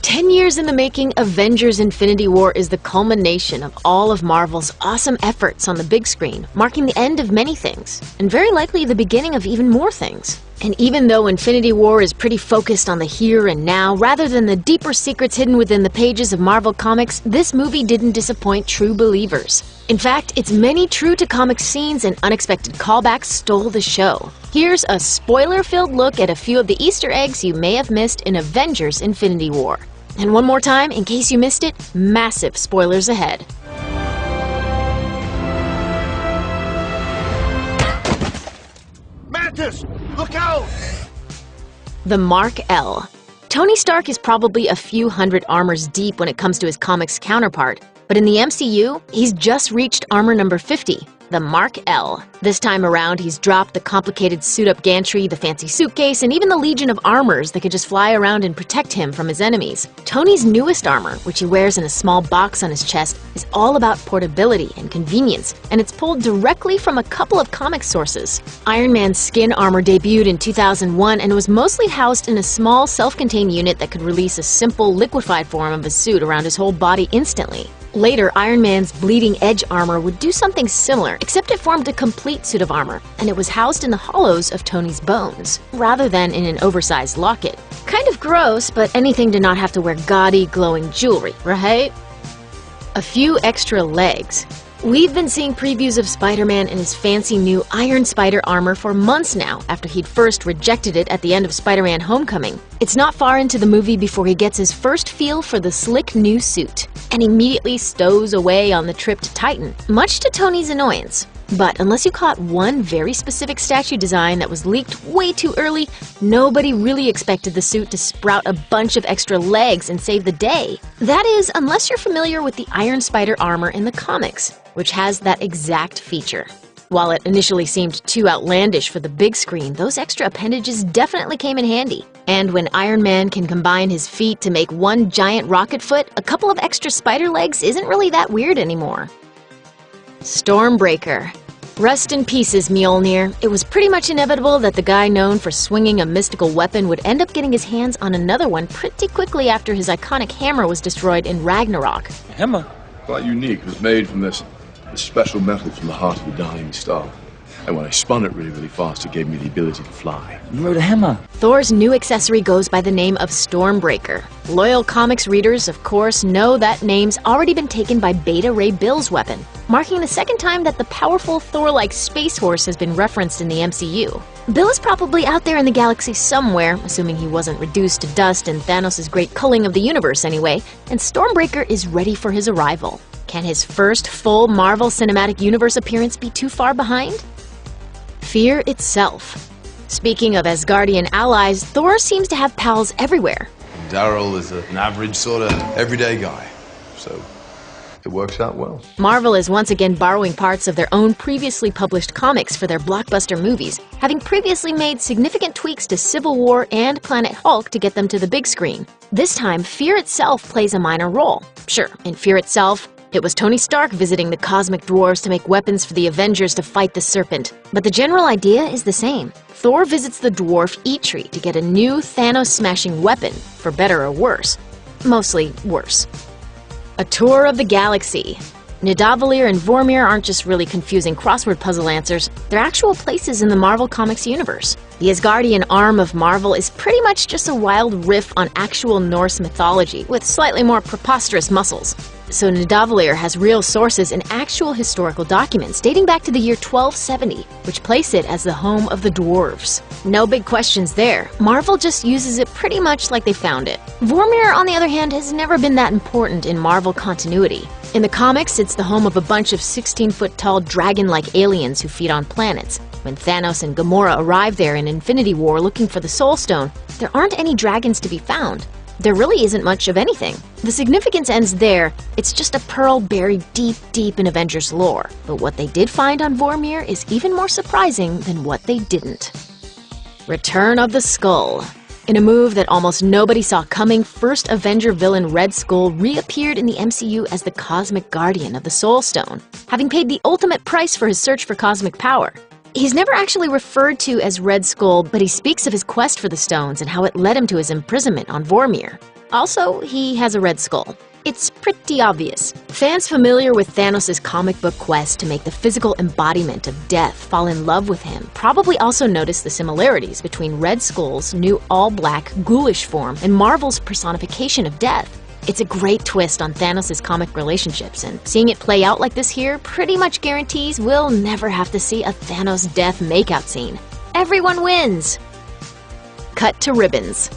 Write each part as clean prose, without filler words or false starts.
10 years in the making, Avengers: Infinity War is the culmination of all of Marvel's awesome efforts on the big screen, marking the end of many things, and very likely the beginning of even more things. And even though Infinity War is pretty focused on the here and now, rather than the deeper secrets hidden within the pages of Marvel Comics, this movie didn't disappoint true believers. In fact, its many true-to-comics scenes and unexpected callbacks stole the show. Here's a spoiler-filled look at a few of the Easter eggs you may have missed in Avengers: Infinity War. And one more time, in case you missed it, massive spoilers ahead. Mantis! Look out! The Mark L. Tony Stark is probably a few hundred armors deep when it comes to his comics counterpart, but in the MCU, he's just reached armor number 50, the Mark L. This time around, he's dropped the complicated suit-up gantry, the fancy suitcase, and even the legion of armors that could just fly around and protect him from his enemies. Tony's newest armor, which he wears in a small box on his chest, is all about portability and convenience, and it's pulled directly from a couple of comic sources. Iron Man's skin armor debuted in 2001 and was mostly housed in a small, self-contained unit that could release a simple, liquefied form of his suit around his whole body instantly. Later, Iron Man's Bleeding Edge armor would do something similar, except it formed a complete suit of armor, and it was housed in the hollows of Tony's bones, rather than in an oversized locket. Kind of gross, but anything to not have to wear gaudy, glowing jewelry, right? A few extra legs. We've been seeing previews of Spider-Man in his fancy new Iron Spider armor for months now, after he'd first rejected it at the end of Spider-Man: Homecoming. It's not far into the movie before he gets his first feel for the slick new suit, and immediately stows away on the trip to Titan, much to Tony's annoyance. But unless you caught one very specific statue design that was leaked way too early, nobody really expected the suit to sprout a bunch of extra legs and save the day. That is, unless you're familiar with the Iron Spider armor in the comics, which has that exact feature. While it initially seemed too outlandish for the big screen, those extra appendages definitely came in handy. And when Iron Man can combine his feet to make one giant rocket foot, a couple of extra spider legs isn't really that weird anymore. Stormbreaker. Rest in pieces, Mjolnir. It was pretty much inevitable that the guy known for swinging a mystical weapon would end up getting his hands on another one pretty quickly after his iconic hammer was destroyed in Ragnarok. Hammer? Quite unique. It was made from this special metal from the heart of a dying star. And when I spun it really fast, it gave me the ability to fly. You wrote a hammer. Thor's new accessory goes by the name of Stormbreaker. Loyal comics readers, of course, know that name's already been taken by Beta Ray Bill's weapon, marking the second time that the powerful Thor-like Space Horse has been referenced in the MCU. Bill is probably out there in the galaxy somewhere, assuming he wasn't reduced to dust in Thanos' great culling of the universe anyway, and Stormbreaker is ready for his arrival. Can his first full Marvel Cinematic Universe appearance be too far behind? Fear itself. Speaking of Asgardian allies, Thor seems to have pals everywhere. Daryl is an average sort of everyday guy, so it works out well. Marvel is once again borrowing parts of their own previously published comics for their blockbuster movies, having previously made significant tweaks to Civil War and Planet Hulk to get them to the big screen. This time, Fear itself plays a minor role. Sure, in Fear itself, it was Tony Stark visiting the cosmic dwarves to make weapons for the Avengers to fight the Serpent. But the general idea is the same. Thor visits the dwarf Eitri to get a new Thanos-smashing weapon, for better or worse. Mostly worse. A tour of the galaxy. Nidavellir and Vormir aren't just really confusing crossword puzzle answers, they're actual places in the Marvel Comics universe. The Asgardian arm of Marvel is pretty much just a wild riff on actual Norse mythology, with slightly more preposterous muscles. So Nidavellir has real sources in actual historical documents dating back to the year 1270, which place it as the home of the dwarves. No big questions there. Marvel just uses it pretty much like they found it. Vormir, on the other hand, has never been that important in Marvel continuity. In the comics, it's the home of a bunch of 16-foot-tall dragon-like aliens who feed on planets. When Thanos and Gamora arrive there in Infinity War looking for the Soul Stone, there aren't any dragons to be found. There really isn't much of anything. The significance ends there. It's just a pearl buried deep in Avengers lore. But what they did find on Vormir is even more surprising than what they didn't. Return of the Skull. In a move that almost nobody saw coming, first Avenger villain Red Skull reappeared in the MCU as the Cosmic Guardian of the Soul Stone, having paid the ultimate price for his search for cosmic power. He's never actually referred to as Red Skull, but he speaks of his quest for the stones and how it led him to his imprisonment on Vormir. Also, he has a red skull. It's pretty obvious. Fans familiar with Thanos' comic book quest to make the physical embodiment of death fall in love with him probably also notice the similarities between Red Skull's new all-black, ghoulish form and Marvel's personification of death. It's a great twist on Thanos' comic relationships, and seeing it play out like this here pretty much guarantees we'll never have to see a Thanos death makeout scene. Everyone wins! Cut to ribbons.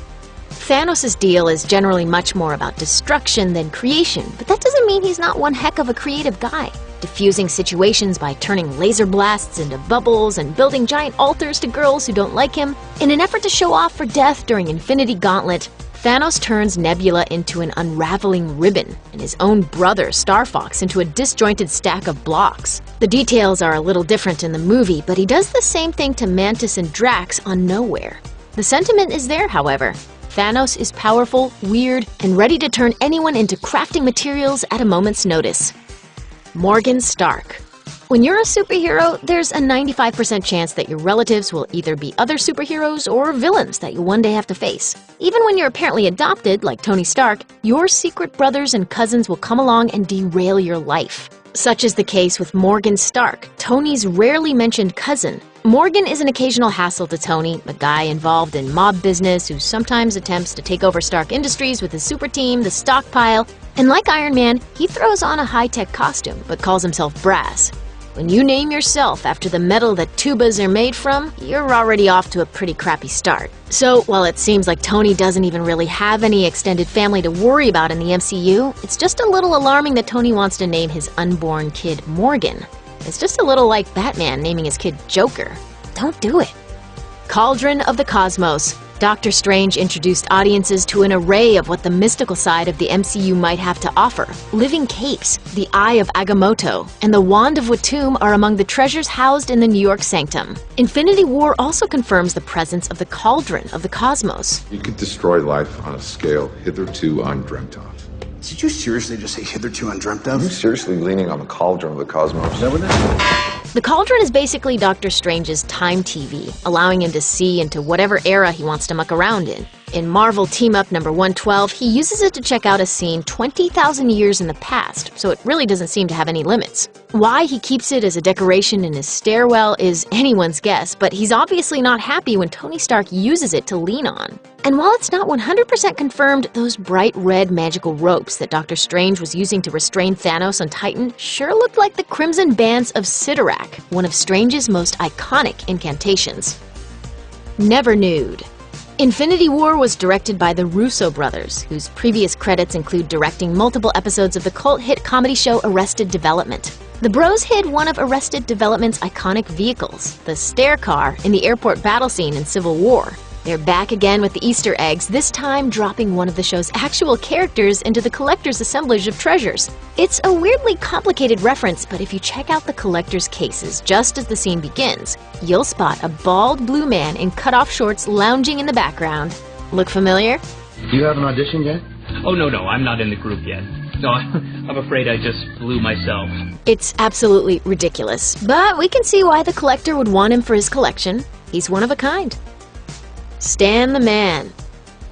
Thanos' deal is generally much more about destruction than creation, but that doesn't mean he's not one heck of a creative guy. Diffusing situations by turning laser blasts into bubbles and building giant altars to girls who don't like him. In an effort to show off for death during Infinity Gauntlet, Thanos turns Nebula into an unraveling ribbon, and his own brother, Star Fox, into a disjointed stack of blocks. The details are a little different in the movie, but he does the same thing to Mantis and Drax on Nowhere. The sentiment is there, however. Thanos is powerful, weird, and ready to turn anyone into crafting materials at a moment's notice. Morgan Stark. When you're a superhero, there's a 95% chance that your relatives will either be other superheroes or villains that you'll one day have to face. Even when you're apparently adopted, like Tony Stark, your secret brothers and cousins will come along and derail your life. Such is the case with Morgan Stark, Tony's rarely mentioned cousin. Morgan is an occasional hassle to Tony, a guy involved in mob business who sometimes attempts to take over Stark Industries with his super team, the Stockpile, and like Iron Man, he throws on a high-tech costume but calls himself Brass. When you name yourself after the metal that tubas are made from, you're already off to a pretty crappy start. So, while it seems like Tony doesn't even really have any extended family to worry about in the MCU, it's just a little alarming that Tony wants to name his unborn kid Morgan. It's just a little like Batman naming his kid Joker. Don't do it. Cauldron of the Cosmos. Doctor Strange introduced audiences to an array of what the mystical side of the MCU might have to offer. Living capes, the Eye of Agamotto, and the Wand of Watum are among the treasures housed in the New York Sanctum. Infinity War also confirms the presence of the Cauldron of the Cosmos. You could destroy life on a scale hitherto undreamt of. Did you seriously just say hitherto undreamt of? Are you seriously leaning on the cauldron of the cosmos? Is that what that is? The Cauldron is basically Doctor Strange's time TV, allowing him to see into whatever era he wants to muck around in. In Marvel Team-Up number 112, he uses it to check out a scene 20,000 years in the past, so it really doesn't seem to have any limits. Why he keeps it as a decoration in his stairwell is anyone's guess, but he's obviously not happy when Tony Stark uses it to lean on. And while it's not 100% confirmed, those bright red magical ropes that Doctor Strange was using to restrain Thanos on Titan sure looked like the Crimson Bands of Cyttorak, one of Strange's most iconic incantations. Never Nude. Infinity War was directed by the Russo brothers, whose previous credits include directing multiple episodes of the cult hit comedy show Arrested Development. The bros hid one of Arrested Development's iconic vehicles, the stair car, in the airport battle scene in Civil War. They're back again with the Easter eggs, this time dropping one of the show's actual characters into the collector's assemblage of treasures. It's a weirdly complicated reference, but if you check out the collector's cases just as the scene begins, you'll spot a bald blue man in cutoff shorts lounging in the background. Look familiar? You haven't auditioned yet? Oh, no, I'm not in the group yet. No, I'm afraid I just blew myself. It's absolutely ridiculous, but we can see why the collector would want him for his collection. He's one of a kind. Stan the Man.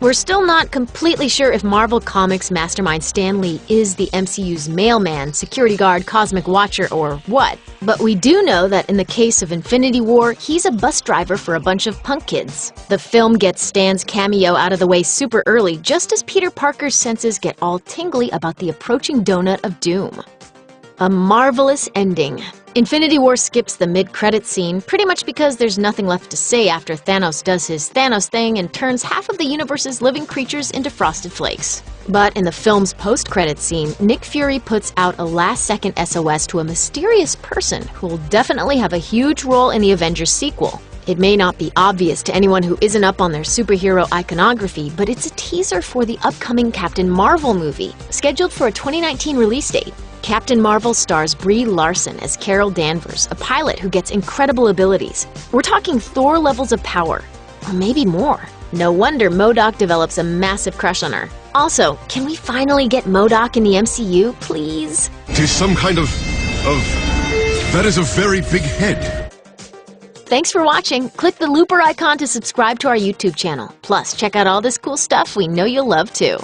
We're still not completely sure if Marvel Comics mastermind Stan Lee is the MCU's mailman, security guard, cosmic watcher, or what. But we do know that in the case of Infinity War, he's a bus driver for a bunch of punk kids. The film gets Stan's cameo out of the way super early, just as Peter Parker's senses get all tingly about the approaching donut of doom. A marvelous ending. Infinity War skips the mid-credits scene pretty much because there's nothing left to say after Thanos does his Thanos thing and turns half of the universe's living creatures into frosted flakes. But in the film's post-credits scene, Nick Fury puts out a last-second SOS to a mysterious person who will definitely have a huge role in the Avengers sequel. It may not be obvious to anyone who isn't up on their superhero iconography, but it's a teaser for the upcoming Captain Marvel movie, scheduled for a 2019 release date. Captain Marvel stars Brie Larson as Carol Danvers, a pilot who gets incredible abilities. We're talking Thor levels of power, or maybe more. No wonder MODOK develops a massive crush on her. Also, can we finally get MODOK in the MCU, please? It is some kind of... That is a very big head. Thanks for watching. Click the looper icon to subscribe to our YouTube channel. Plus, check out all this cool stuff we know you'll love too.